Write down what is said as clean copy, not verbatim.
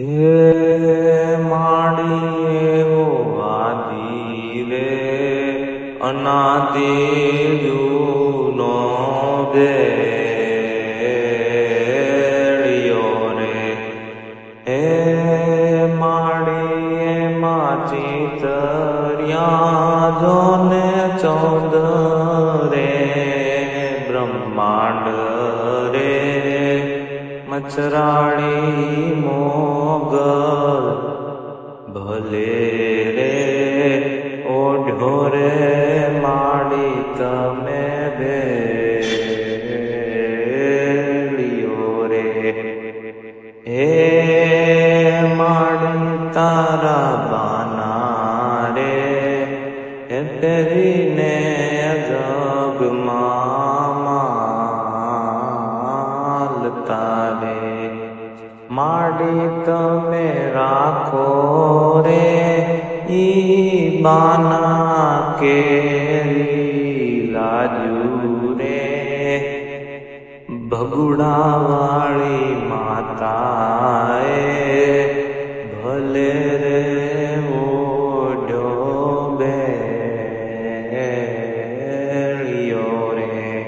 હે માડી એવો આદિ રે અનાદિ જૂનો બેડિયો રે. હે માડી એમાં ચિતર્યા જોને ચૌદ રે બ્રહ્માંડ રે મચરાળી મોગલ ભલે રે ઓઢો રે માડી તમે બેલિયો રે. હે માડી તારા બાના રે હે પહેરીને જગમાં તારે માડી તમે રાખો રે ઈ બાના કેરી લાજુ રે. ભગુડા વાળી માતાએ ભલે